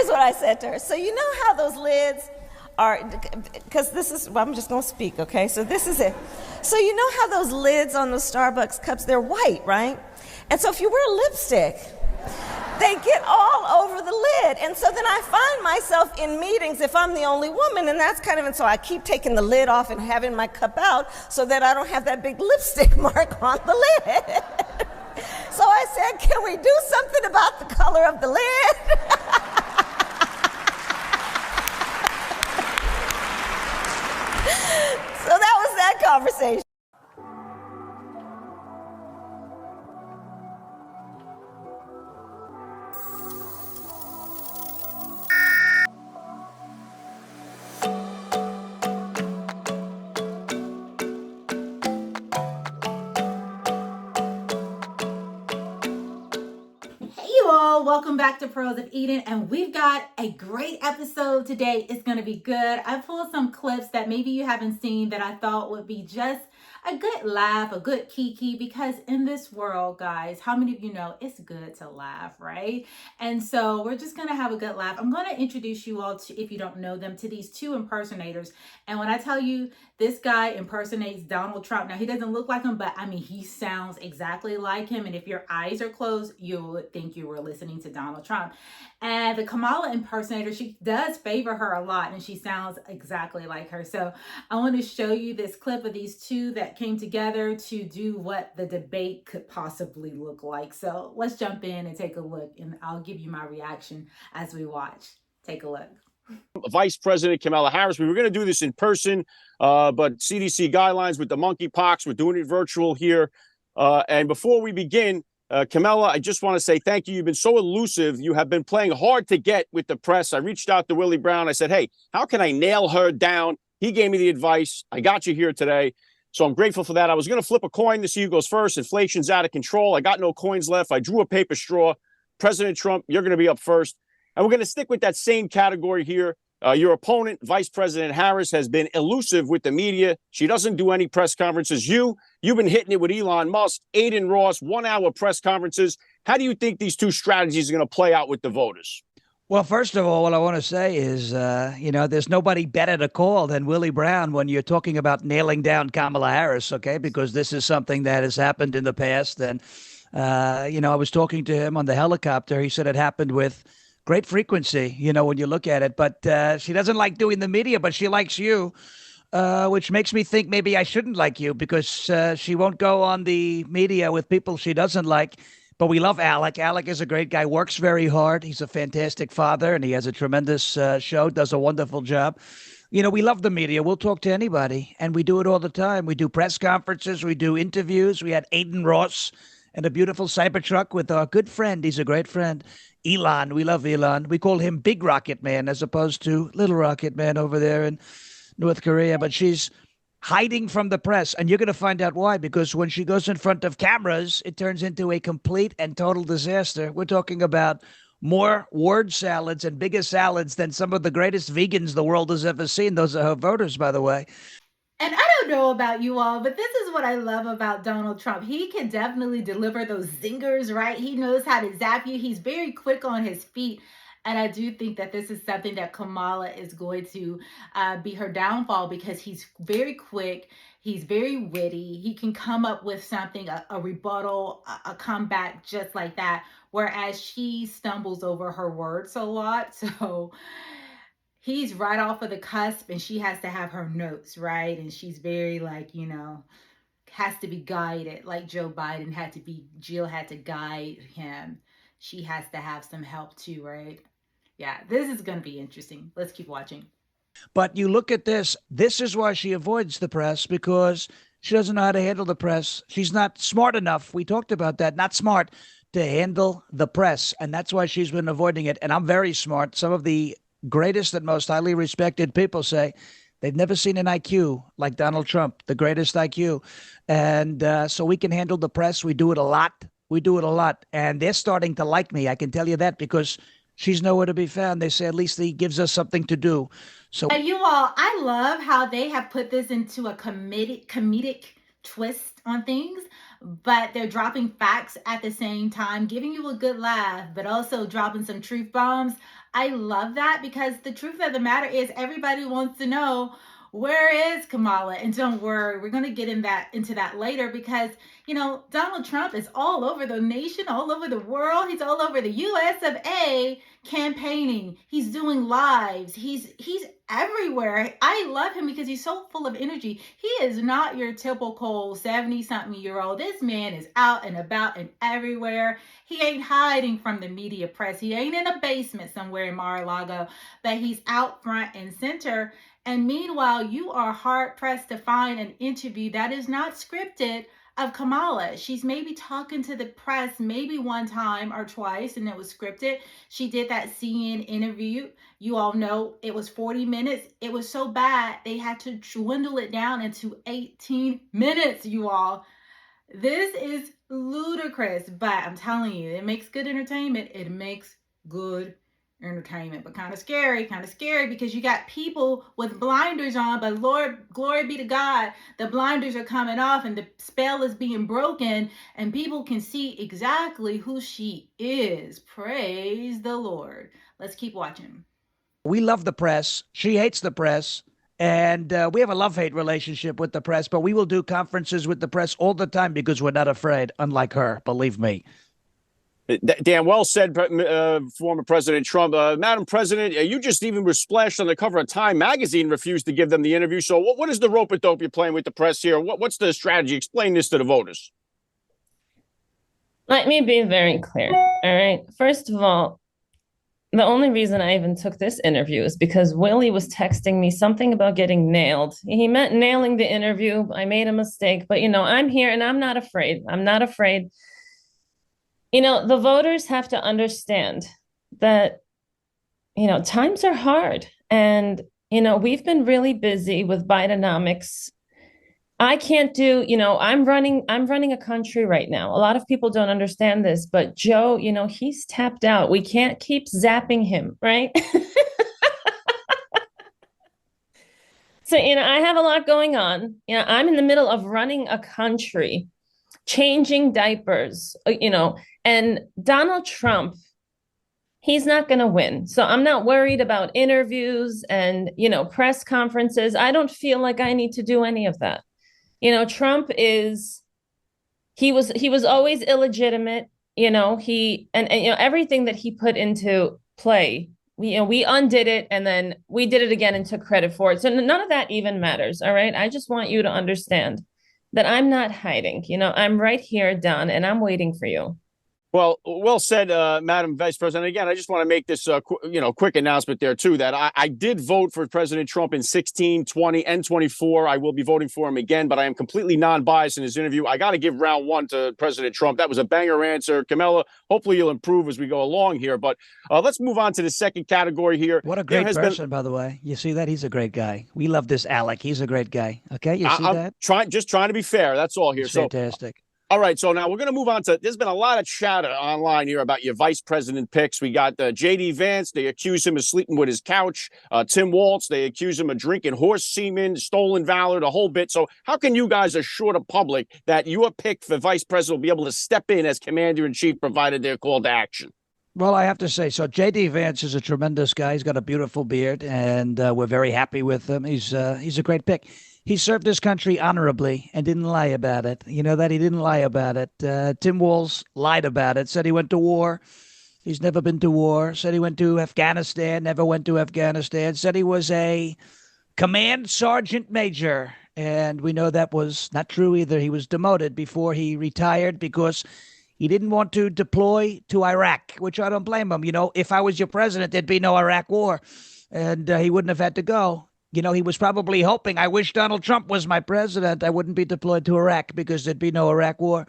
here's what I said to her. So you know how those lids are, because this is, well, I'm just going to speak, okay? So this is it. So you know how those lids on those Starbucks cups, they're white, right? And so if you wear lipstick, they get all over the lid. And so then I find myself in meetings if I'm the only woman, and that's kind of, and so I keep taking the lid off and having my cup out so that I don't have that big lipstick mark on the lid. So I said, can we do something about the color of the lid? So that was that conversation. Welcome back to Pearls of Eden, and we've got a great episode today. It's going to be good. I pulled some clips that maybe you haven't seen that I thought would be just a good laugh, a good kiki, because in this world, guys, how many of you know it's good to laugh, right? And so we're just going to have a good laugh. I'm going to introduce you all to, if you don't know them, to these two impersonators. And when I tell you this guy impersonates Donald Trump, now he doesn't look like him, but I mean, he sounds exactly like him. And if your eyes are closed, you would think you were listening to Donald Trump. And the Kamala impersonator, she does favor her a lot, and she sounds exactly like her. So I want to show you this clip of these two that came together to do what the debate could possibly look like. So let's jump in and take a look, and I'll give you my reaction as we watch. Take a look. Vice President Kamala Harris. We were going to do this in person, but CDC guidelines with the monkeypox, we're doing it virtual here. And before we begin, Kamala, I just want to say thank you. You've been so elusive. You have been playing hard to get with the press. I reached out to Willie Brown. I said, hey, how can I nail her down? He gave me the advice. I got you here today. So I'm grateful for that. I was going to flip a coin to see who goes first. Inflation's out of control. I got no coins left. I drew a paper straw. President Trump, you're going to be up first. And we're going to stick with that same category here. Your opponent, Vice President Harris, has been elusive with the media. She doesn't do any press conferences. You've been hitting it with Elon Musk, Aiden Ross, 1 hour press conferences. How do you think these two strategies are going to play out with the voters? Well, first of all, what I want to say is, there's nobody better to call than Willie Brown when you're talking about nailing down Kamala Harris, okay? Because this is something that has happened in the past. And, I was talking to him on the helicopter. He said it happened with great frequency, when you look at it. But she doesn't like doing the media, but she likes you, which makes me think maybe I shouldn't like you, because she won't go on the media with people she doesn't like. But we love Alec. Alec is a great guy, works very hard. He's a fantastic father, and he has a tremendous show, does a wonderful job. We love the media. We'll talk to anybody, and we do it all the time. We do press conferences. We do interviews. We had Aiden Ross and a beautiful Cybertruck with our good friend. He's a great friend, Elon. We love Elon. We call him Big Rocket Man as opposed to Little Rocket Man over there in North Korea. But she's hiding from the press, and you're going to find out why, because when she goes in front of cameras, it turns into a complete and total disaster. We're talking about more word salads and bigger salads than some of the greatest vegans the world has ever seen. Those are her voters, by the way. And I don't know about you all, but this is what I love about Donald Trump. He can definitely deliver those zingers, right? He knows how to zap you. He's very quick on his feet. And I do think that this is something that Kamala is going to be her downfall, because he's very quick. He's very witty. He can come up with something, a rebuttal, a comeback just like that. Whereas she stumbles over her words a lot. So he's right off of the cusp, and she has to have her notes, right? And she's very has to be guided, like Jill had to guide him. She has to have some help too, right? Yeah, this is going to be interesting. Let's keep watching. But you look at this. This is why she avoids the press, because she doesn't know how to handle the press. She's not smart enough. We talked about that. Not smart to handle the press. And that's why she's been avoiding it. And I'm very smart. Some of the greatest and most highly respected people say they've never seen an IQ like Donald Trump, the greatest IQ. And so we can handle the press. We do it a lot. And they're starting to like me. I can tell you that, because she's nowhere to be found. They say at least he gives us something to do. So, and you all, I love how they have put this into a comedic twist on things. but they're dropping facts at the same time, giving you a good laugh, but also dropping some truth bombs. I love that because the truth of the matter is everybody wants to know, where is Kamala? And don't worry, we're going to get into that later because, Donald Trump is all over the nation, all over the world. He's all over the US of A campaigning. He's doing lives. He's everywhere. I love him because he's so full of energy. He is not your typical 70-something-year-old. This man is out and about and everywhere. He ain't hiding from the media press. He ain't in a basement somewhere in Mar-a-Lago, but he's out front and center. And meanwhile, you are hard pressed to find an interview that is not scripted of Kamala. She's maybe talking to the press maybe one time or twice and it was scripted. She did that CNN interview. You all know it was 40 minutes. It was so bad they had to dwindle it down into 18 minutes, you all. This is ludicrous, but I'm telling you, it makes good entertainment. It makes good entertainment, but kind of scary because you got people with blinders on, but Lord, glory be to God, the blinders are coming off and the spell is being broken and people can see exactly who she is. Praise the Lord. Let's keep watching. We love the press. She hates the press. And we have a love-hate relationship with the press, but we will do conferences with the press all the time because we're not afraid, unlike her, believe me. Dan, well said, former President Trump. Madam President, you just even were splashed on the cover of Time magazine, refused to give them the interview. So what is the rope-a-dope you're playing with the press here? What's the strategy? Explain this to the voters. Let me be very clear, all right? First of all, the only reason I even took this interview is because Willie was texting me something about getting nailed. He meant nailing the interview. I made a mistake, but, I'm here and I'm not afraid. I'm not afraid. The voters have to understand that, times are hard and, we've been really busy with Bidenomics. I can't do, I'm running a country right now. A lot of people don't understand this, but Joe, he's tapped out. We can't keep zapping him, right? So, I have a lot going on. I'm in the middle of running a country, changing diapers, and Donald Trump, he's not going to win. So I'm not worried about interviews and, press conferences. I don't feel like I need to do any of that. Trump he was always illegitimate, everything that he put into play, we undid it and then we did it again and took credit for it. So none of that even matters. All right. I just want you to understand that I'm not hiding. I'm right here, Don, and I'm waiting for you. Well said, Madam Vice President. Again, I just want to make this, quick announcement there, too, that I did vote for President Trump in 16, 20, and 24. I will be voting for him again, but I am completely non-biased in his interview. I got to give round one to President Trump. That was a banger answer. Kamala, hopefully you'll improve as we go along here. But let's move on to the second category here. What a great person, by the way. You see that? He's a great guy. We love this Alec. He's a great guy. Okay, you see that? Just trying to be fair. That's all here. He's fantastic. All right, so now we're going to move on to, there's been a lot of chatter online here about your vice president picks. We got J.D. Vance. They accuse him of sleeping with his couch. Tim Walz, they accuse him of drinking horse semen, stolen valor, the whole bit. So how can you guys assure the public that your pick for vice president will be able to step in as commander-in-chief provided they're called to action? Well, I have to say, so J.D. Vance is a tremendous guy. He's got a beautiful beard, and we're very happy with him. He's a great pick. He served his country honorably and didn't lie about it. You know that? He didn't lie about it. Tim Walz lied about it, said he went to war. He's never been to war. Said he went to Afghanistan, never went to Afghanistan. Said he was a command sergeant major. And we know that was not true either. He was demoted before he retired because he didn't want to deploy to Iraq, which I don't blame him. If I was your president, there'd be no Iraq war, and he wouldn't have had to go. He was probably hoping, I wish Donald Trump was my president. I wouldn't be deployed to Iraq because there'd be no Iraq war.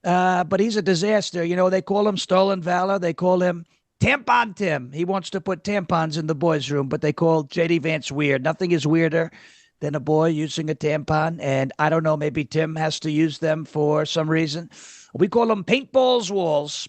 But he's a disaster. They call him stolen valor. They call him Tampon Tim. He wants to put tampons in the boys' room, but they call J.D. Vance weird. Nothing is weirder than a boy using a tampon. And I don't know, maybe Tim has to use them for some reason. We call them paintballs walls,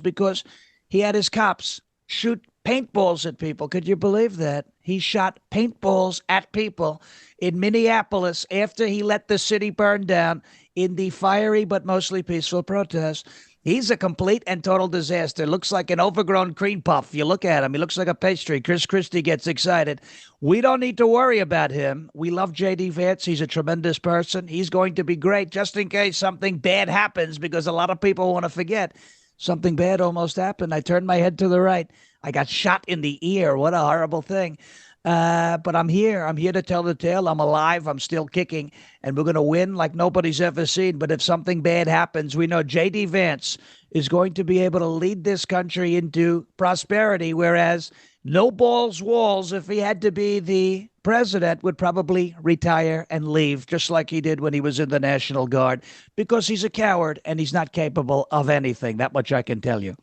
because he had his cops shoot paintballs at people. Could you believe that? He shot paintballs at people in Minneapolis after he let the city burn down in the fiery but mostly peaceful protests. He's a complete and total disaster. Looks like an overgrown cream puff. You look at him, he looks like a pastry. Chris Christie gets excited. We don't need to worry about him. We love J.D. Vance. He's a tremendous person. He's going to be great just in case something bad happens, because a lot of people want to forget. Something bad almost happened. I turned my head to the right. I got shot in the ear. What a horrible thing. But I'm here. I'm here to tell the tale. I'm alive. I'm still kicking. And we're going to win like nobody's ever seen. But if something bad happens, we know J.D. Vance is going to be able to lead this country into prosperity, whereas no balls walls, if he had to be the president, would probably retire and leave, just like he did when he was in the National Guard, because he's a coward and he's not capable of anything. That much I can tell you.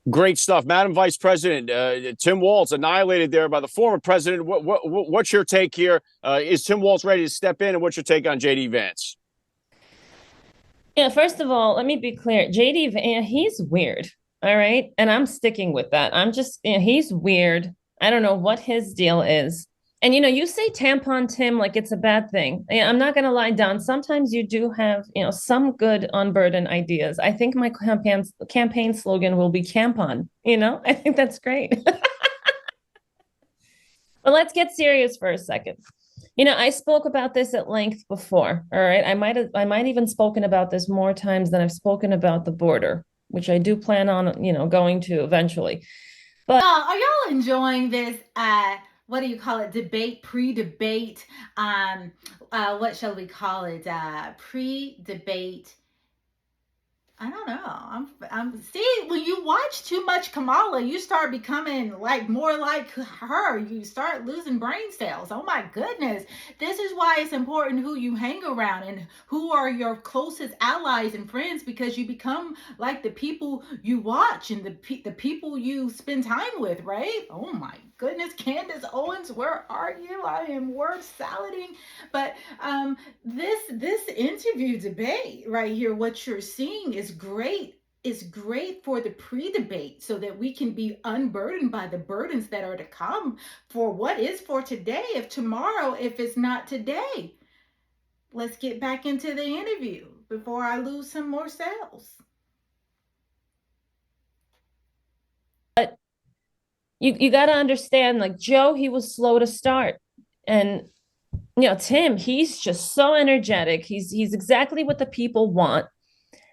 Great stuff, Madam Vice President. Tim Walz annihilated there by the former president. What's your take here? Is Tim Walz ready to step in, and what's your take on J.D. Vance? Yeah, first of all, let me be clear. J.D. Vance, he's weird, all right? And I'm sticking with that. He's weird. I don't know what his deal is. And, you say tampon Tim like it's a bad thing. I'm not going to lie, Don. Sometimes you do have, some good unburdened ideas. I think my campaign slogan will be campon. I think that's great. But let's get serious for a second. I spoke about this at length before. All right. I might even spoken about this more times than I've spoken about the border, which I do plan on, going to eventually. But are y'all enjoying this? What do you call it? Debate, pre-debate. What shall we call it? Pre-debate. I don't know. I'm see, when you watch too much Kamala, you start becoming more like her. You start losing brain cells. Oh my goodness. This is why it's important who you hang around and who are your closest allies and friends, because you become like the people you watch and the people you spend time with, right? Oh my goodness, Candace Owens, where are you? I am word salading. But this interview debate right here, what you're seeing is great. It's great for the pre-debate so that we can be unburdened by the burdens that are to come for what is for today, if tomorrow, if it's not today. Let's get back into the interview before I lose some more cells. But you got to understand, like Joe, he was slow to start. And, Tim, he's just so energetic. He's exactly what the people want.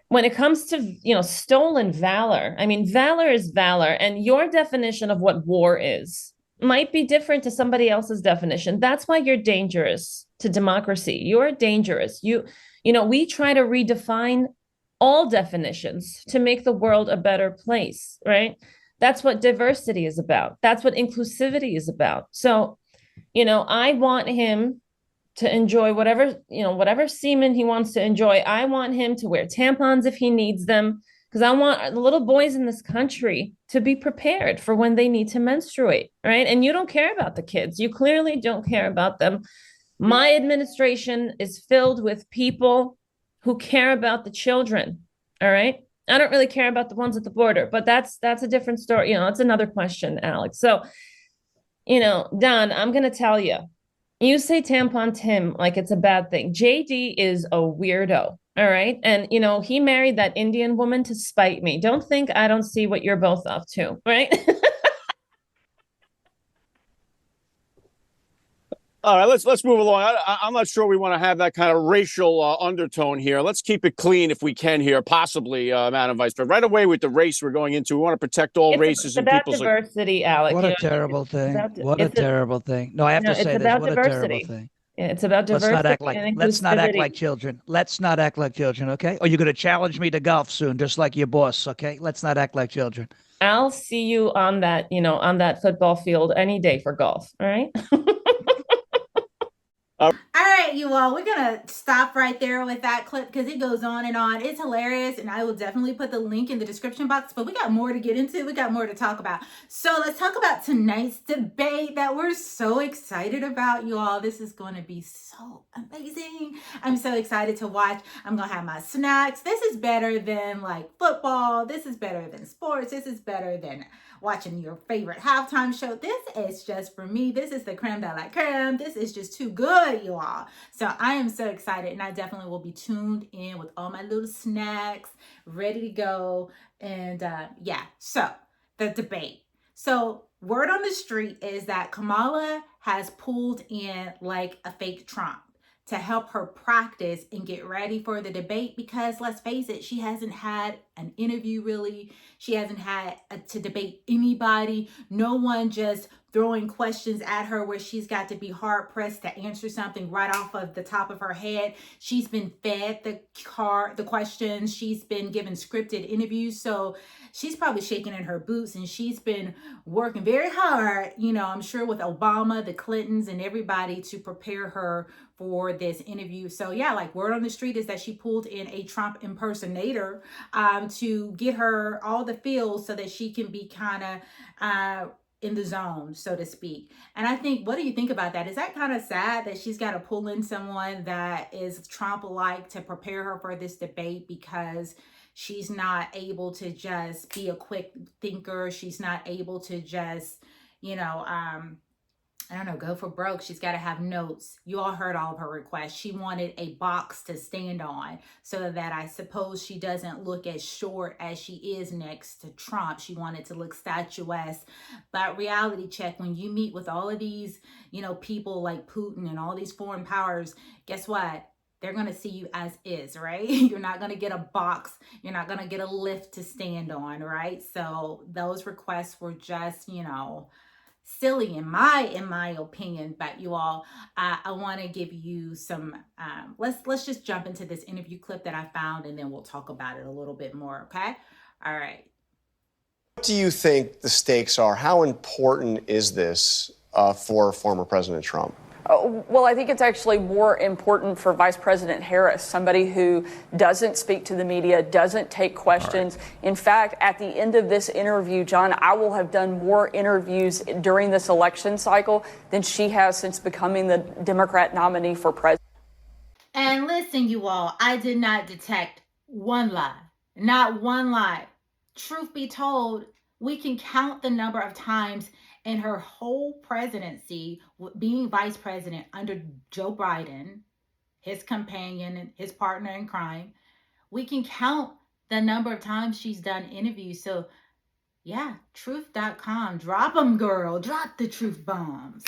When it comes to, stolen valor, I mean, valor is valor. And your definition of what war is might be different to somebody else's definition. That's why you're dangerous to democracy. You're dangerous. We try to redefine all definitions to make the world a better place, right? That's what diversity is about. That's what inclusivity is about. So, I want him to enjoy whatever semen he wants to enjoy. I want him to wear tampons if he needs them, because I want the little boys in this country to be prepared for when they need to menstruate, right? And you don't care about the kids. You clearly don't care about them. My administration is filled with people who care about the children, all right? I don't really care about the ones at the border, but that's a different story. It's another question, Alex. So, Don, I'm going to tell you, you say tampon Tim like it's a bad thing. JD is a weirdo. All right. And, he married that Indian woman to spite me. Don't think I don't see what you're both up to. Right. All right, let's move along. I'm not sure we want to have that kind of racial undertone here. Let's keep it clean if we can here, possibly, Madam Vice President. Right away with the race we're going into, we want to protect all races and people's diversity, Alex. What a terrible thing! What a terrible thing! No, I have to say this. What a terrible thing! Yeah, it's about diversity. Let's not act like children. Let's not act like children, okay? Or you're going to challenge me to golf soon, just like your boss, okay? Let's not act like children. I'll see you on that football field any day for golf. All right. All right, you all, we're going to stop right there with that clip because it goes on and on. It's hilarious, and I will definitely put the link in the description box, but we got more to get into. We got more to talk about. So let's talk about tonight's debate that we're so excited about, you all. This is going to be so amazing. I'm so excited to watch. I'm going to have my snacks. This is better than football. This is better than sports. This is better than watching your favorite halftime show. This is just for me. This is the creme de la creme. This is just too good. good, you all. So I am so excited, and I definitely will be tuned in with all my little snacks ready to go. And yeah, so the debate. So word on the street is that Kamala has pulled in like a fake Trump to help her practice and get ready for the debate, because let's face it, she hasn't had an interview really. She hasn't had to debate anybody. No one just throwing questions at her where she's got to be hard pressed to answer something right off of the top of her head. She's been fed the questions. She's been given scripted interviews. So she's probably shaking in her boots, and she's been working very hard, you know, I'm sure with Obama, the Clintons, and everybody to prepare her for this interview. So yeah, like word on the street is that she pulled in a Trump impersonator to get her all the feels so that she can be kind of in the zone, so to speak. And I think, what do you think about that? Is that kind of sad that she's got to pull in someone that is Trump-like to prepare her for this debate, because she's not able to just be a quick thinker? She's not able to just, you know, I don't know, go for broke. She's got to have notes. You all heard all of her requests. She wanted a box to stand on so that I suppose she doesn't look as short as she is next to Trump. She wanted to look statuesque. But reality check, when you meet with all of these, you know, people like Putin and all these foreign powers, guess what? They're going to see you as is, right? You're not going to get a box. You're not going to get a lift to stand on, right? So those requests were just, you know, silly in my opinion. But you all, I want to give you some let's just jump into this interview clip that I found, and then we'll talk about it a little bit more. Okay, all right. What do you think the stakes are? How important is this for former President Trump? Well, I think it's actually more important for Vice President Harris, somebody who doesn't speak to the media, doesn't take questions. Right. In fact, at the end of this interview, John, I will have done more interviews during this election cycle than she has since becoming the Democrat nominee for president. And listen, you all, I did not detect one lie, not one lie. Truth be told, we can count the number of times in her whole presidency, being vice president under Joe Biden, his companion and his partner in crime, we can count the number of times she's done interviews. So yeah, truth.com, drop them, girl, drop the truth bombs.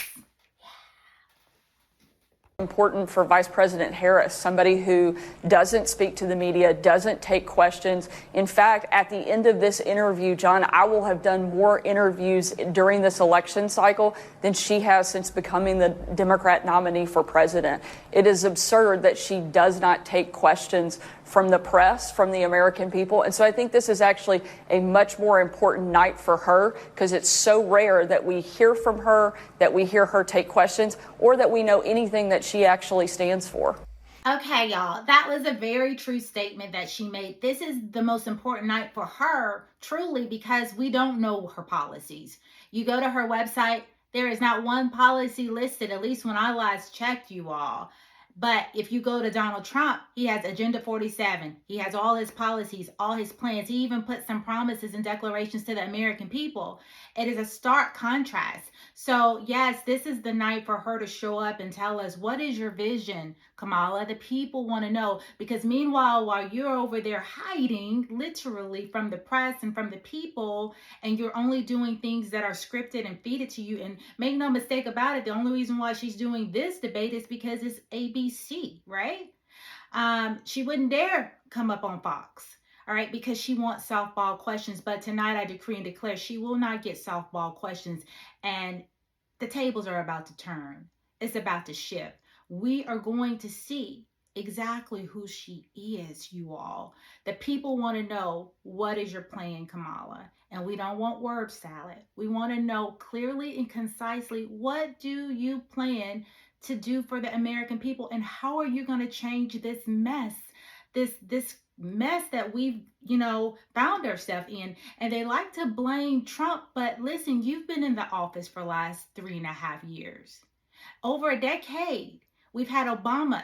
Important for Vice President Harris, somebody who doesn't speak to the media, doesn't take questions. In fact, at the end of this interview, John, I will have done more interviews during this election cycle than she has since becoming the Democrat nominee for president. It is absurd that she does not take questions from the press, from the American people. And so I think this is actually a much more important night for her, because it's so rare that we hear from her, that we hear her take questions, or that we know anything that she actually stands for. Okay, y'all, that was a very true statement that she made. This is the most important night for her, truly, because we don't know her policies. You go to her website, there is not one policy listed, at least when I last checked, you all. But if you go to Donald Trump, he has Agenda 47. He has all his policies, all his plans. He even put some promises and declarations to the American people. It is a stark contrast. So yes, this is the night for her to show up and tell us, what is your vision, Kamala? The people want to know, because meanwhile, while you're over there hiding literally from the press and from the people, and you're only doing things that are scripted and feed it to you, and make no mistake about it, the only reason why she's doing this debate is because it's ABC, right? She wouldn't dare come up on Fox, all right, because she wants softball questions. But tonight I decree and declare she will not get softball questions, and the tables are about to turn. It's about to shift. We are going to see exactly who she is, you all. The people want to know, what is your plan, Kamala? And we don't want word salad. We want to know clearly and concisely, what do you plan to do for the American people, and how are you going to change this mess, this mess that we've, found ourselves in? And they like to blame Trump, but listen, you've been in the office for the last 3.5 years. Over a decade, we've had Obamas.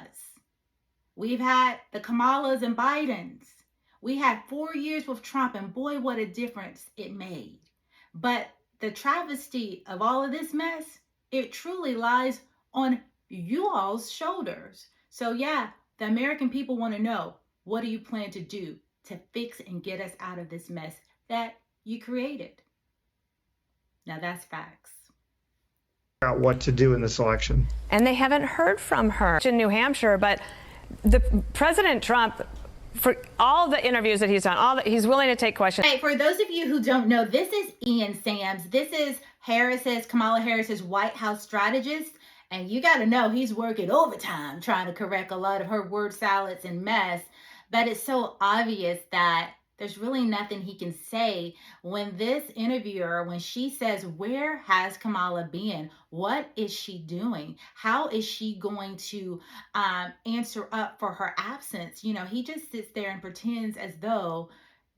We've had the Kamalas and Bidens. We had 4 years with Trump, and boy, what a difference it made. But the travesty of all of this mess, it truly lies on you all's shoulders. So yeah, the American people want to know, what do you plan to do to fix and get us out of this mess that you created? Now that's facts. Out what to do in this election. And they haven't heard from her in New Hampshire, but the President Trump, for all the interviews that he's done, he's willing to take questions. Hey, for those of you who don't know, this is Ian Sams. This is Kamala Harris's White House strategist. And you got to know he's working overtime trying to correct a lot of her word salads and mess. But it's so obvious that there's really nothing he can say when this interviewer, when she says, where has Kamala been? What is she doing? How is she going to answer up for her absence? You know, he just sits there and pretends as though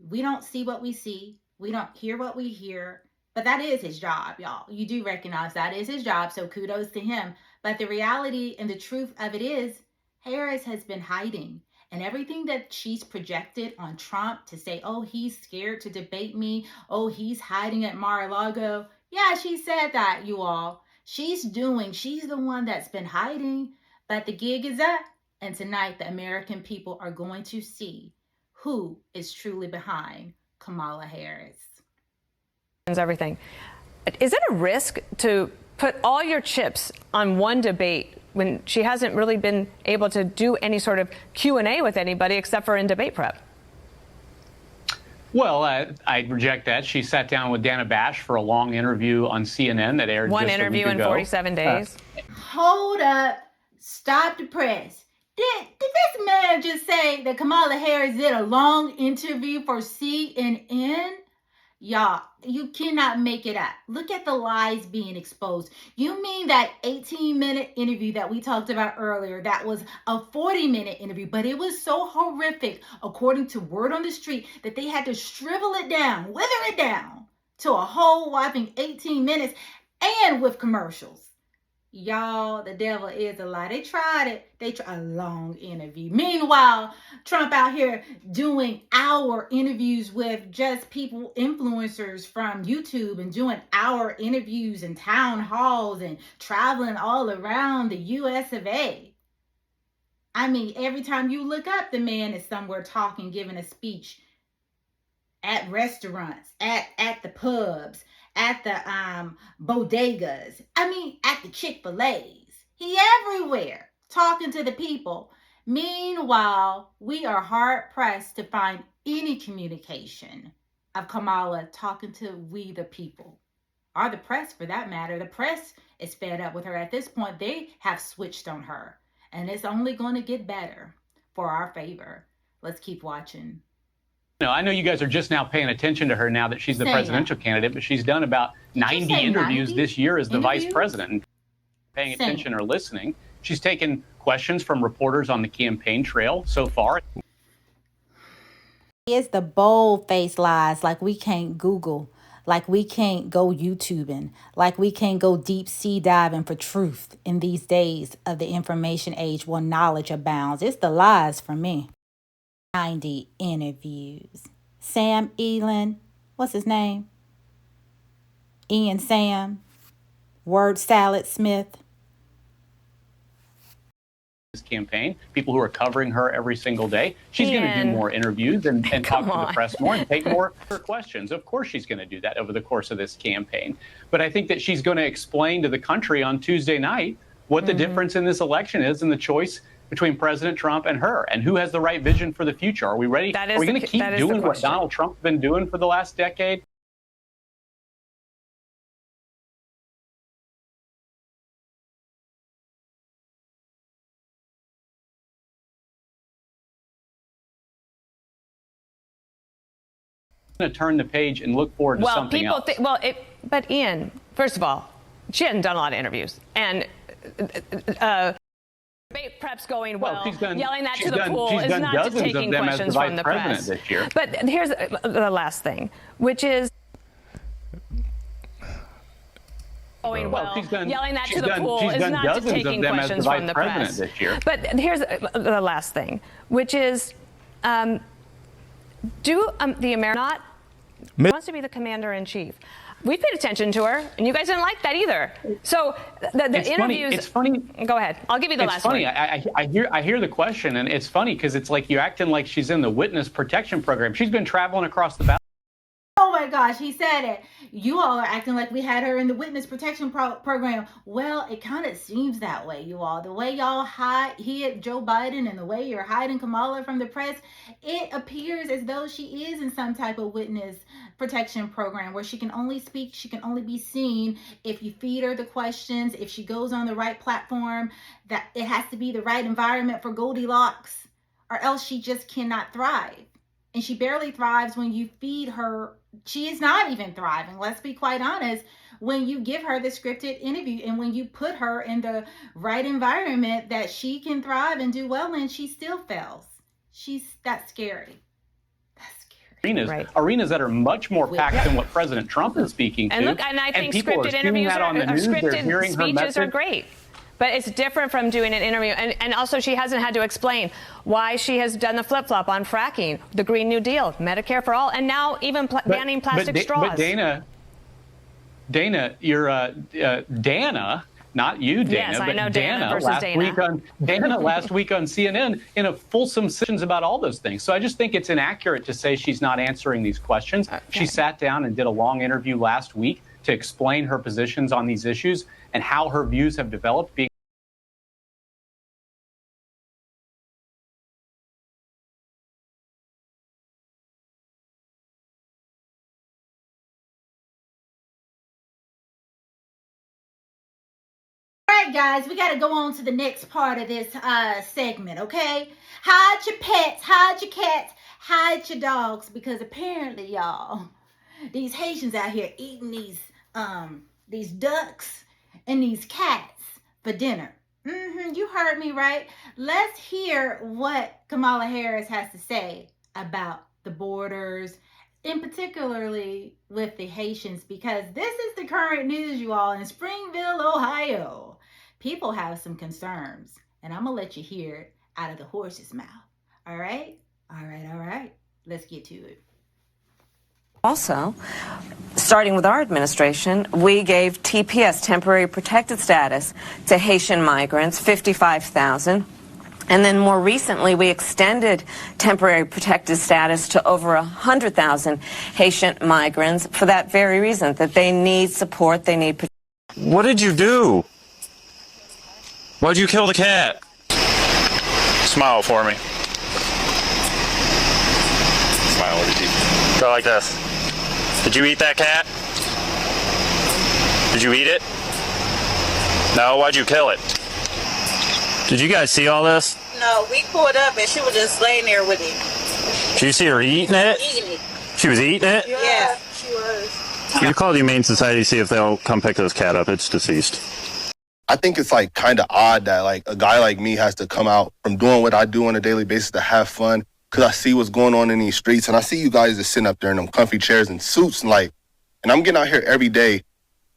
we don't see what we see. We don't hear what we hear. But that is his job, y'all. You do recognize that is his job, so kudos to him. But the reality and the truth of it is, Harris has been hiding. And everything that she's projected on Trump to say, oh, he's scared to debate me. Oh, he's hiding at Mar-a-Lago. Yeah, she said that, you all. She's the one that's been hiding. But the gig is up. And tonight, the American people are going to see who is truly behind Kamala Harris. Everything. Is it a risk to put all your chips on one debate when she hasn't really been able to do any sort of Q&A with anybody except for in debate prep? Well, I reject that. She sat down with Dana Bash for a long interview on CNN that aired one just interview a week in ago. 47 days. Hold up. Stop the press. Did this man just say that Kamala Harris did a long interview for CNN? Y'all, you cannot make it up. Look at the lies being exposed. You mean that 18-minute interview that we talked about earlier, that was a 40-minute interview, but it was so horrific, according to word on the street, that they had to shrivel it down, wither it down to a whole whopping 18 minutes and with commercials. Y'all, the devil is a lie. They tried it. They tried a long interview. Meanwhile, Trump out here doing hour interviews with just people, influencers from YouTube, and doing hour interviews and town halls and traveling all around the US of A. I mean, every time you look up, the man is somewhere talking, giving a speech at restaurants, at the pubs, at the bodegas, I mean, at the Chick-fil-A's. He everywhere talking to the people. Meanwhile, we are hard-pressed to find any communication of Kamala talking to we the people, or the press for that matter. The press is fed up with her at this point. They have switched on her, and it's only going to get better for our favor. Let's keep watching. No, I know you guys are just now paying attention to her now that she's the presidential candidate, but she's done about 90 interviews this year as the vice president. And paying attention or listening, she's taken questions from reporters on the campaign trail so far. It's the bold-faced lies, like we can't Google, like we can't go YouTubing, like we can't go deep sea diving for truth in these days of the information age where knowledge abounds. It's the lies for me. 90 interviews. Sam Elin, what's his name? Ian Sam, Word Salad Smith. This campaign, people who are covering her every single day. She's going to do more interviews and talk to the press more and take more questions. Of course, she's going to do that over the course of this campaign. But I think that she's going to explain to the country on Tuesday night what the difference in this election is and the choice between President Trump and her, and who has the right vision for the future. Are we ready? Are we going to keep doing what Donald Trump's been doing for the last decade? Going to turn the page and look forward to something else. But Ian, first of all, she hadn't done a lot of interviews, and debate prep's going well. Yelling that to the pool is not just taking questions from the press. This year. But here's the last thing, which is going well. Yelling that to the pool is not just taking questions from the press. This year. But here's the last thing, which is do the Americans not wants to be the commander in chief. We paid attention to her, and you guys didn't like that either. So the interviews. It's funny. Go ahead. I'll give you the last one. It's funny. I hear the question, and it's funny because it's like you're acting like she's in the witness protection program. She's been traveling across the valley. Oh my gosh, he said it. You all are acting like we had her in the witness protection program. Well, it kind of seems that way, you all. The way y'all hid Joe Biden and the way you're hiding Kamala from the press, it appears as though she is in some type of witness protection program where she can only speak, she can only be seen if you feed her the questions, if she goes on the right platform, that it has to be the right environment for Goldilocks, or else she just cannot thrive. And she barely thrives when you feed her. She is not even thriving, let's be quite honest, when you give her the scripted interview and when you put her in the right environment that she can thrive and do well in, she still fails. That's scary. Arenas that are much more packed than what President Trump is speaking to. And look, and I think scripted interviews scripted speeches are great. But it's different from doing an interview. And also, she hasn't had to explain why she has done the flip-flop on fracking, the Green New Deal, Medicare for all, and now even banning plastic straws. But Dana, you're Dana, not you, Dana, yes, but I know Dana last week on CNN in a fulsome sessions about all those things. So I just think it's inaccurate to say she's not answering these questions. Okay. She sat down and did a long interview last week to explain her positions on these issues and how her views have developed. All right, guys, we got to go on to the next part of this segment, okay? Hide your pets, hide your cats, hide your dogs, because apparently, y'all, these Haitians out here eating these ducks and these cats for dinner. You heard me right. Let's hear what Kamala Harris has to say about the borders, and particularly with the Haitians, because this is the current news, you all, in Springville, Ohio. People have some concerns, and I'm going to let you hear it out of the horse's mouth. All right? All right. Let's get to it. Also, starting with our administration, we gave TPS, temporary protected status, to Haitian migrants, 55,000. And then more recently, we extended temporary protected status to over 100,000 Haitian migrants for that very reason, that they need support, they need protection. What did you do? Why'd you kill the cat? Smile for me. Smile with your teeth. Go like this. Did you eat that cat? Did you eat it? No, why'd you kill it? Did you guys see all this? No, we pulled up and she was just laying there with it. Did you see her eating it? Eating it. She was eating it? Yeah, she was. You call the Humane Society, see if they'll come pick this cat up. It's deceased. I think it's like kind of odd that like a guy like me has to come out from doing what I do on a daily basis to have fun, because I see what's going on in these streets, and I see you guys just sitting up there in them comfy chairs and suits, and I'm getting out here every day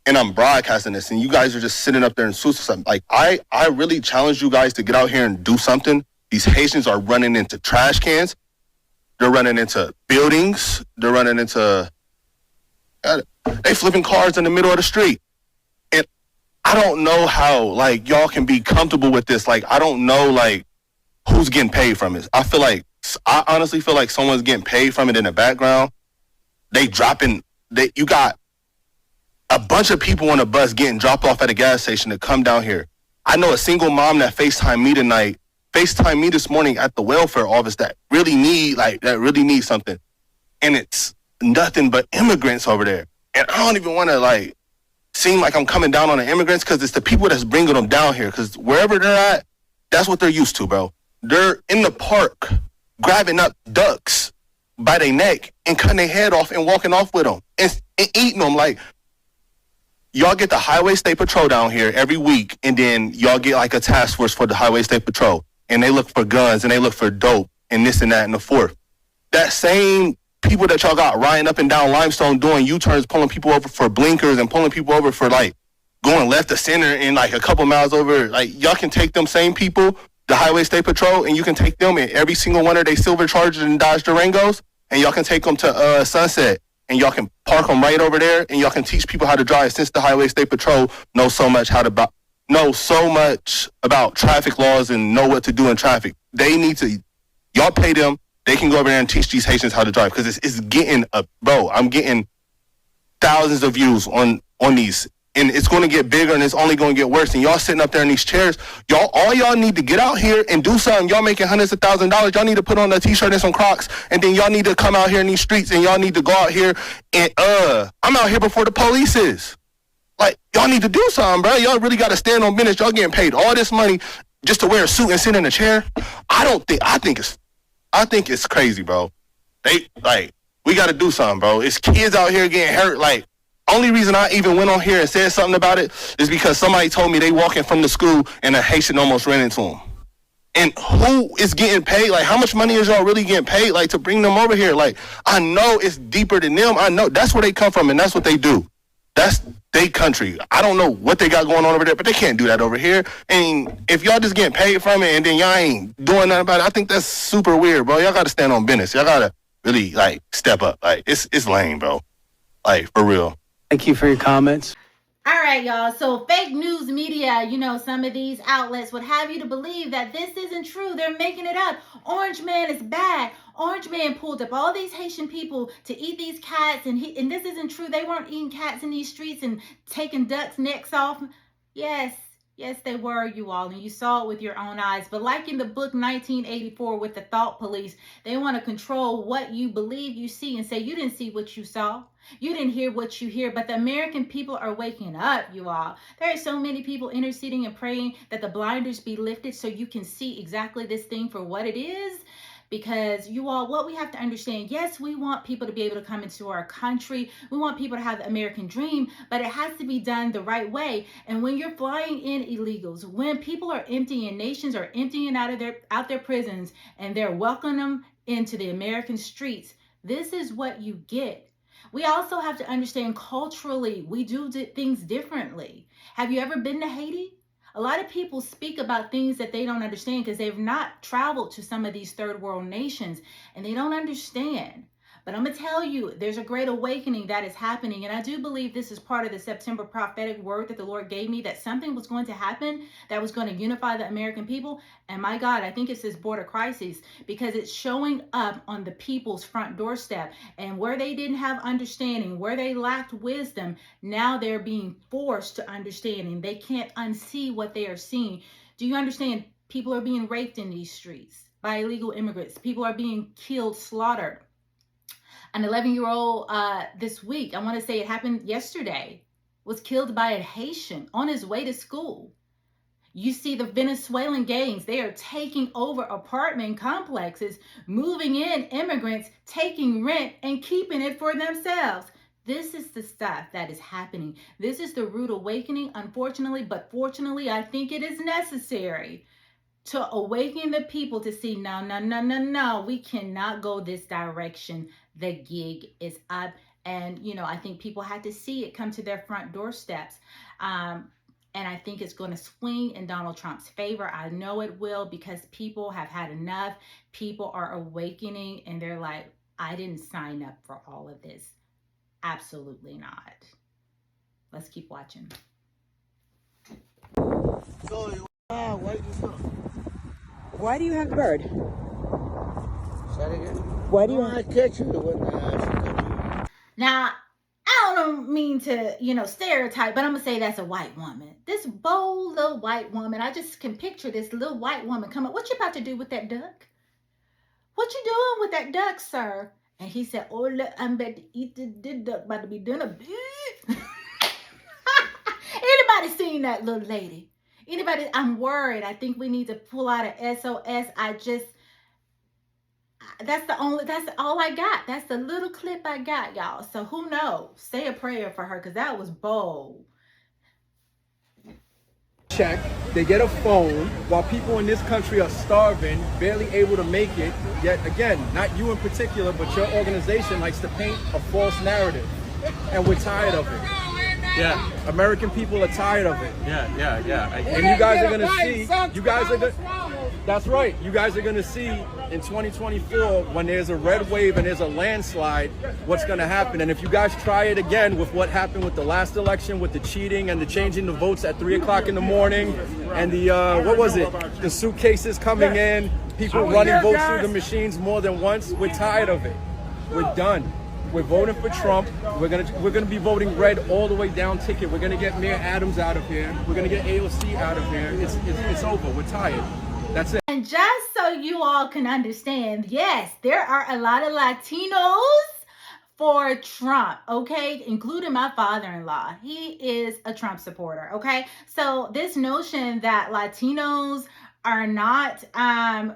and I'm broadcasting this, and you guys are just sitting up there in suits or something. Like I really challenge you guys to get out here and do something. These Haitians are running into trash cans, they're running into buildings, they're running into they flipping cars in the middle of the street. I don't know how, like, y'all can be comfortable with this. Like, I don't know, like, who's getting paid from it. I honestly feel like someone's getting paid from it in the background. You got a bunch of people on a bus getting dropped off at a gas station to come down here. I know a single mom that FaceTimed me this morning at the welfare office that really need something. And it's nothing but immigrants over there. And I don't even want to, seem like I'm coming down on the immigrants, because it's the people that's bringing them down here, because wherever they're at, that's what they're used to, bro. They're in the park grabbing up ducks by their neck and cutting their head off and walking off with them and eating them. Like, y'all get the Highway State Patrol down here every week, and then y'all get like a task force for the Highway State Patrol, and they look for guns and they look for dope and this and that and the fourth. That same people that y'all got riding up and down Limestone doing U-turns, pulling people over for blinkers and pulling people over for going left to center and a couple miles over. Y'all can take them same people, the Highway State Patrol, and you can take them in every single one of their silver Chargers and Dodge Durangos, and y'all can take them to Sunset and y'all can park them right over there, and y'all can teach people how to drive. Since the Highway State Patrol knows so much about traffic laws and know what to do in traffic, they need to. Y'all pay them. They can go over there and teach these Haitians how to drive, because it's getting I'm getting thousands of views on these, and it's going to get bigger, and it's only going to get worse. And y'all sitting up there in these chairs, all y'all need to get out here and do something. Y'all making hundreds of thousands of dollars. Y'all need to put on a t-shirt and some Crocs, and then y'all need to come out here in these streets, and y'all need to go out here and I'm out here before the police is. Like, y'all need to do something, bro. Y'all really got to stand on business. Y'all getting paid all this money just to wear a suit and sit in a chair. I think it's crazy, bro. We got to do something, bro. It's kids out here getting hurt. Like, only reason I even went on here and said something about it is because somebody told me they walking from the school and a Haitian almost ran into them. And who is getting paid? Like, how much money is y'all really getting paid, like, to bring them over here? Like, I know it's deeper than them. I know that's where they come from, and that's what they do. That's their country. I don't know what they got going on over there, but they can't do that over here. And if y'all just getting paid from it and then y'all ain't doing nothing about it, I think that's super weird, bro. Y'all got to stand on business. Y'all got to really, like, step up. Like, it's lame, bro. Like, for real. Thank you for your comments. All right, y'all. So fake news media, some of these outlets would have you to believe that this isn't true. They're making it up. Orange Man is bad. Orange Man pulled up all these Haitian people to eat these cats, and this isn't true. They weren't eating cats in these streets and taking ducks' necks off. Yes, they were, you all, and you saw it with your own eyes. But like in the book 1984 with the thought police, they want to control what you believe you see and say you didn't see what you saw. You didn't hear what you hear, but the American people are waking up, you all. There are so many people interceding and praying that the blinders be lifted so you can see exactly this thing for what it is. Because you all, what we have to understand, yes, we want people to be able to come into our country. We want people to have the American dream, but it has to be done the right way. And when you're flying in illegals, when people are emptying, nations are emptying out their prisons, and they're welcoming them into the American streets, this is what you get. We also have to understand culturally, we do things differently. Have you ever been to Haiti? A lot of people speak about things that they don't understand because they've not traveled to some of these third world nations and they don't understand. But I'm going to tell you, there's a great awakening that is happening. And I do believe this is part of the September prophetic word that the Lord gave me, that something was going to happen that was going to unify the American people. And my God, I think it's this border crisis, because it's showing up on the people's front doorstep. And where they didn't have understanding, where they lacked wisdom, now they're being forced to understanding. They can't unsee what they are seeing. Do you understand? People are being raped in these streets by illegal immigrants. People are being killed, slaughtered. An 11-year-old this week, I want to say it happened yesterday, was killed by a Haitian on his way to school. You see the Venezuelan gangs, they are taking over apartment complexes, moving in immigrants, taking rent and keeping it for themselves. This is the stuff that is happening. This is the rude awakening, unfortunately, but fortunately, I think it is necessary to awaken the people to see, no, we cannot go this direction. The gig is up. And, I think people had to see it come to their front doorsteps. And I think it's going to swing in Donald Trump's favor. I know it will, because people have had enough. People are awakening and they're like, I didn't sign up for all of this. Absolutely not. Let's keep watching. Why do you have the bird? Why do you want to catch it? Now, I don't mean to, stereotype, but I'm going to say that's a white woman. This bold little white woman. I just can picture this little white woman come up. What you about to do with that duck? What you doing with that duck, sir? And he said, oh, look, I'm about to eat the duck, about to be dinner. Anybody seen that little lady? Anybody? I'm worried. I think we need to pull out a SOS. That's all I got. That's the little clip I got, y'all. So who knows? Say a prayer for her, because that was bold. Check. They get a phone while people in this country are starving, barely able to make it. Yet again, not you in particular, but your organization likes to paint a false narrative. And we're tired of it. Yeah. American people are tired of it. Yeah. And you guys are gonna see. You guys are gonna. That's right. You guys are gonna see in 2024 when there's a red wave and there's a landslide, what's gonna happen. And if you guys try it again with what happened with the last election, with the cheating and the changing the votes at 3 o'clock in the morning, and the what was it? The suitcases coming in, people running votes through the machines more than once. We're tired of it. We're done. We're voting for Trump. We're gonna be voting red all the way down ticket. We're gonna get Mayor Adams out of here. We're gonna get AOC out of here. It's over. We're tired. That's it. And just so you all can understand, yes, there are a lot of Latinos for Trump, okay, including my father-in-law. He is a Trump supporter, okay? So this notion that Latinos are not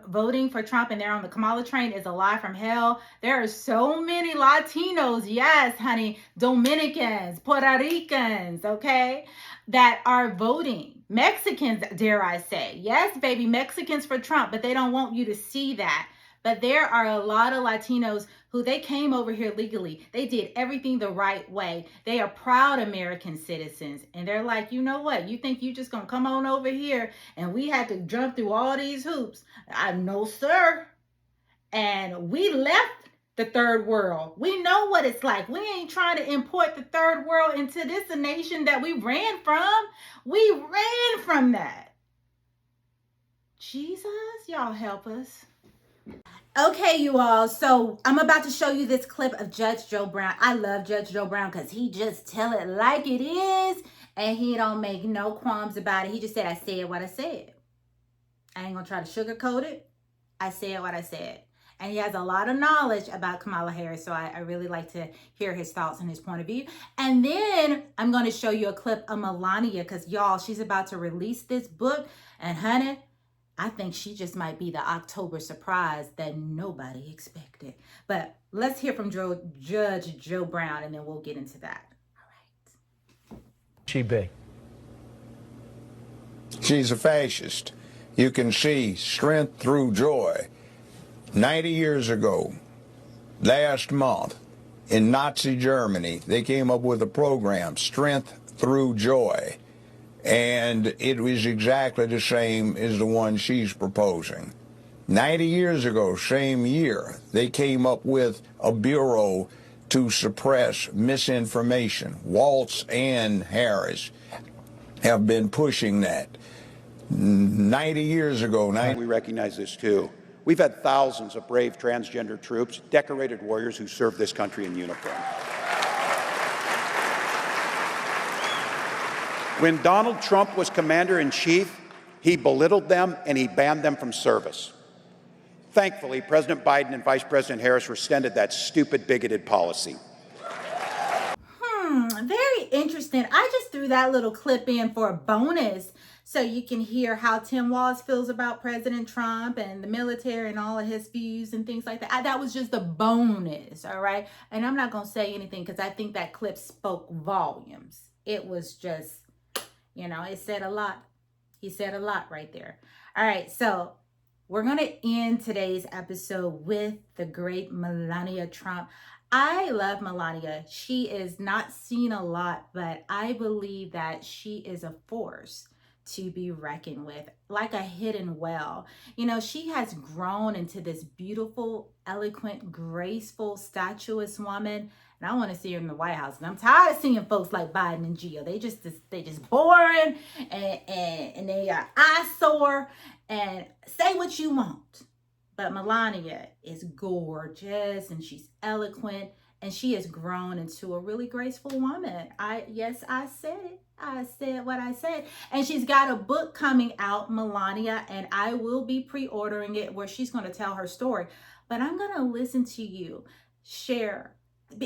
voting for Trump and they're on the Kamala train is a lie from hell. There are so many Latinos, yes, honey, Dominicans, Puerto Ricans, okay, that are voting. Mexicans, dare I say. Yes, baby, Mexicans for Trump, but they don't want you to see that. But there are a lot of Latinos who they came over here legally. They did everything the right way. They are proud American citizens. And they're like, you know what? You think you just going to come on over here and we had to jump through all these hoops? No, sir. And we left the third world. We know what it's like. We ain't trying to import the third world into this nation that we ran from. We ran from that. Jesus, y'all help us. Okay, you all, so I'm about to show you this clip of Judge Joe Brown. I love Judge Joe Brown because he just tell it like it is and he don't make no qualms about it. He just said, I said what I said. I ain't gonna try to sugarcoat it. I said what I said. And he has a lot of knowledge about Kamala Harris, so I really like to hear his thoughts and his point of view. And then I'm going to show you a clip of Melania because, y'all, she's about to release this book. And, honey, I think she just might be the October surprise that nobody expected. But let's hear from Judge Joe Brown, and then we'll get into that. All right. She be? She's a fascist. You can see strength through joy. 90 years ago, last month, in Nazi Germany, they came up with a program, Strength Through Joy, and it was exactly the same as the one she's proposing. 90 years ago, same year, they came up with a bureau to suppress misinformation. Waltz and Harris have been pushing that. 90 years ago, we recognize this too. We've had thousands of brave transgender troops, decorated warriors who serve this country in uniform. When Donald Trump was commander-in-chief, he belittled them and he banned them from service. Thankfully, President Biden and Vice President Harris rescinded that stupid, bigoted policy. Very interesting. I just threw that little clip in for a bonus so you can hear how Tim Walz feels about President Trump and the military and all of his views and things like that. That was just a bonus, all right? And I'm not going to say anything because I think that clip spoke volumes. It was just, you know, it said a lot. He said a lot right there. All right, so we're going to end today's episode with the great Melania Trump. I love Melania. She is not seen a lot, but I believe that she is a force to be reckoned with, like a hidden well. You know, she has grown into this beautiful, eloquent, graceful, statuesque woman. And I want to see her in the White House. And I'm tired of seeing folks like Biden and Gio. They just boring and they are eyesore and say what you want. But Melania is gorgeous and she's eloquent and she has grown into a really graceful woman. Yes, I said it. I said what I said. And she's got a book coming out, Melania, and I will be pre-ordering it where she's going to tell her story. But I'm going to listen to you share.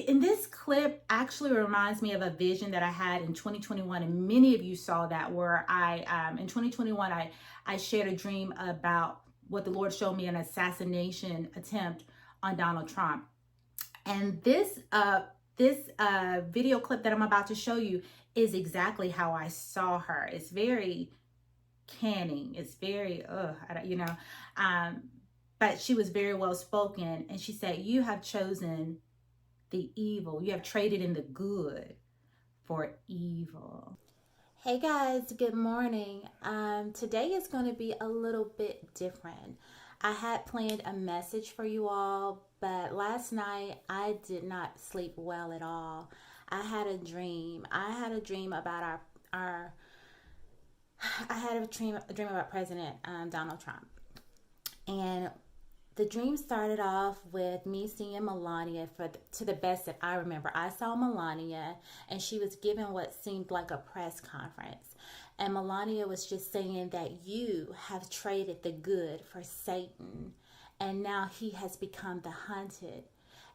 And this clip actually reminds me of a vision that I had in 2021, and many of you saw that, where in 2021 I shared a dream about what the Lord showed me, an assassination attempt on Donald Trump. And this video clip that I'm about to show you is exactly how I saw her. It's very canning. It's very, but she was very well spoken. And she said, you have chosen the evil. You have traded in the good for evil. Hey guys, good morning. Today is going to be a little bit different. I had planned a message for you all, but last night I did not sleep well at all. I had a dream. I had a dream about a dream about President Donald Trump. And the dream started off with me seeing Melania to the best that I remember. I saw Melania and she was giving what seemed like a press conference. And Melania was just saying that you have traded the good for Satan. And now he has become the hunted.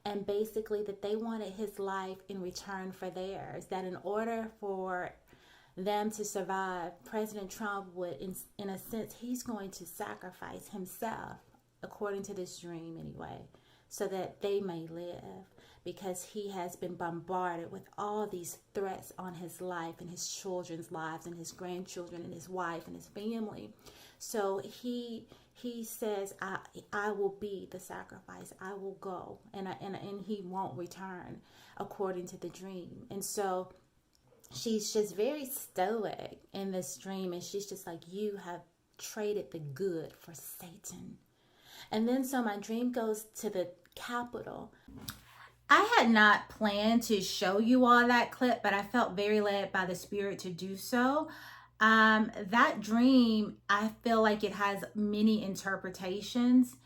And basically that they wanted his life in return for theirs. That in order for them to survive, President Trump would, in a sense, he's going to sacrifice himself, according to this dream anyway, so that they may live, because he has been bombarded with all these threats on his life and his children's lives and his grandchildren and his wife and his family. So he says, I will be the sacrifice. I will go, and he won't return, according to the dream. And so she's just very stoic in this dream, and she's just like, you have traded the good for Satan. And then so my dream goes to the Capitol. I had not planned to show you all that clip, but I felt very led by the Spirit to do so. That dream, I feel like it has many interpretations.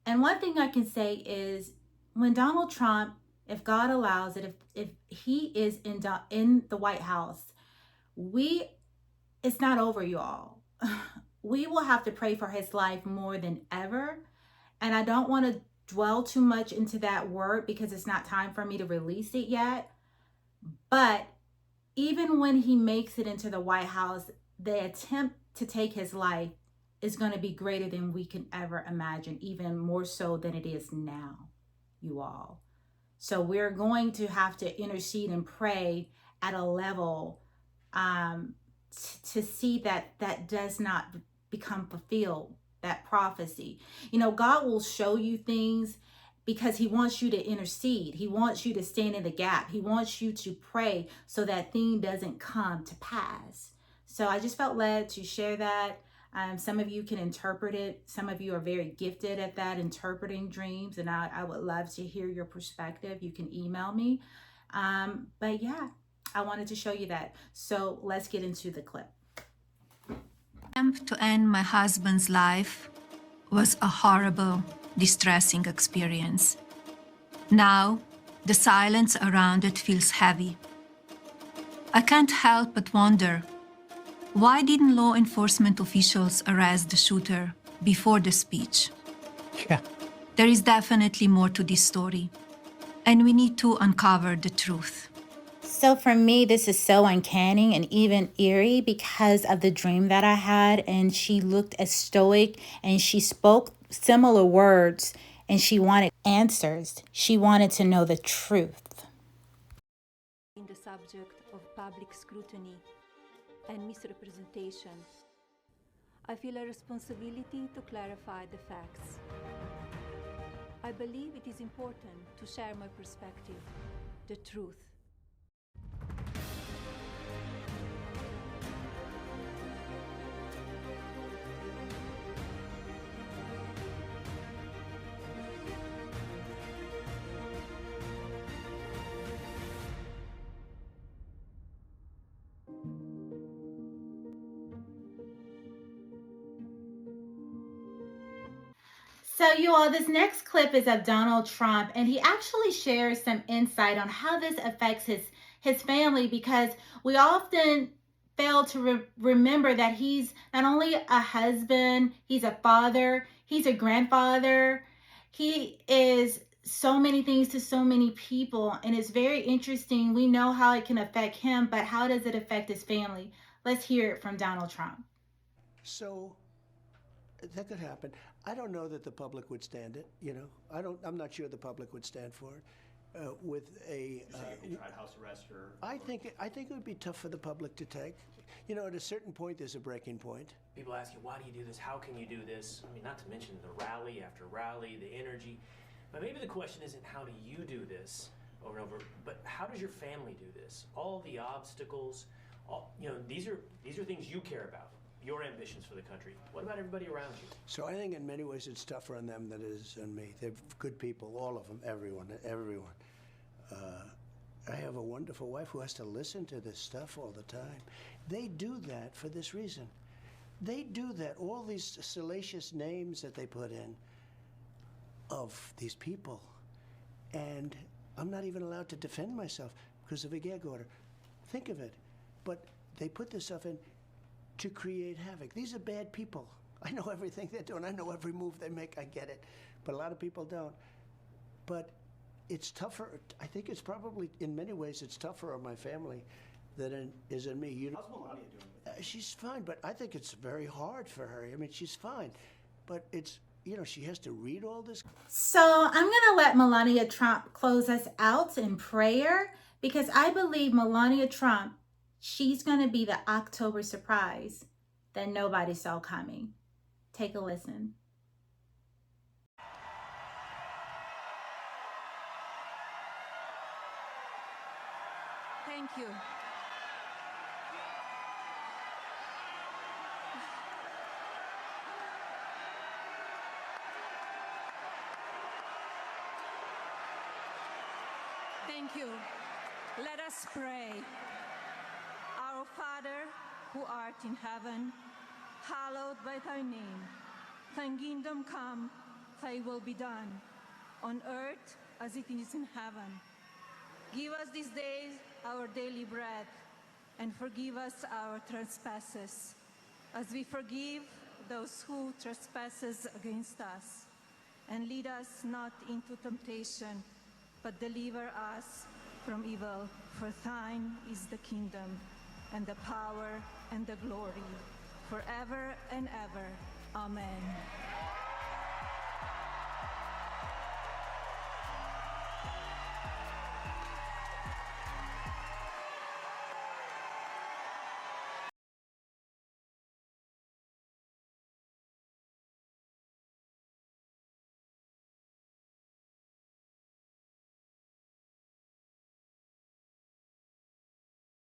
And one thing I can say is when Donald Trump, if God allows it, if he is in the White House, it's not over, y'all. We will have to pray for his life more than ever. And I don't want to dwell too much into that word because it's not time for me to release it yet. But even when he makes it into the White House, the attempt to take his life is going to be greater than we can ever imagine, even more so than it is now, you all. So we're going to have to intercede and pray at a level to see that does not become fulfilled, that prophecy. You know, God will show you things because he wants you to intercede. He wants you to stand in the gap. He wants you to pray so that thing doesn't come to pass. So I just felt led to share that. Some of you can interpret it. Some of you are very gifted at that, interpreting dreams, and I would love to hear your perspective. You can email me. But yeah, I wanted to show you that. So let's get into the clip. Attempt to end my husband's life was a horrible, distressing experience. Now, the silence around it feels heavy. I can't help but wonder, why didn't law enforcement officials arrest the shooter before the speech? Yeah. There is definitely more to this story, and we need to uncover the truth. So for me, this is so uncanny and even eerie because of the dream that I had. And she looked as stoic and she spoke similar words and she wanted answers. She wanted to know the truth. In the subject of public scrutiny and misrepresentation, I feel a responsibility to clarify the facts. I believe it is important to share my perspective, the truth. So you all, this next clip is of Donald Trump, and he actually shares some insight on how this affects his family, because we often fail to remember that he's not only a husband, he's a father, he's a grandfather, he is so many things to so many people, and it's very interesting. We know how it can affect him, but how does it affect his family? Let's hear it from Donald Trump. So that could happen. I don't know that the public would stand it. You know, I'm not sure the public would stand for it. With a, if they tried house arrest or I think it would be tough for the public to take. You know, at a certain point, there's a breaking point. people ask you, why do you do this? How can you do this? I mean, not to mention the rally after rally, the energy. But maybe the question isn't how do you do this, over and over. But how does your family do this? All the obstacles, these are things you care about. Your ambitions for the country. What about everybody around you? So I think in many ways it's tougher on them than it is on me. They're good people, all of them, everyone. I have a wonderful wife who has to listen to this stuff all the time. They do that for this reason. They do that, all these salacious names that they put in of these people. And I'm not even allowed to defend myself because of a gag order. Think of it. But they put this stuff in to create havoc. These are bad people. I know everything they're doing. I know every move they make. I get it. But a lot of people don't. But it's tougher. I think it's probably, in many ways, it's tougher on my family than it is on me. How's Melania doing? She's fine, but I think it's very hard for her. I mean, she's fine. But it's, she has to read all this. So I'm going to let Melania Trump close us out in prayer because I believe Melania Trump, she's going to be the October surprise that nobody saw coming. Take a listen. Thank you. Thank you. Let us pray. Our Father, who art in heaven, hallowed be thy name. Thy kingdom come, thy will be done, on earth as it is in heaven. Give us this day our daily bread, and forgive us our trespasses, as we forgive those who trespass against us. And lead us not into temptation, but deliver us from evil. For thine is the kingdom, and the power, and the glory, forever and ever. Amen.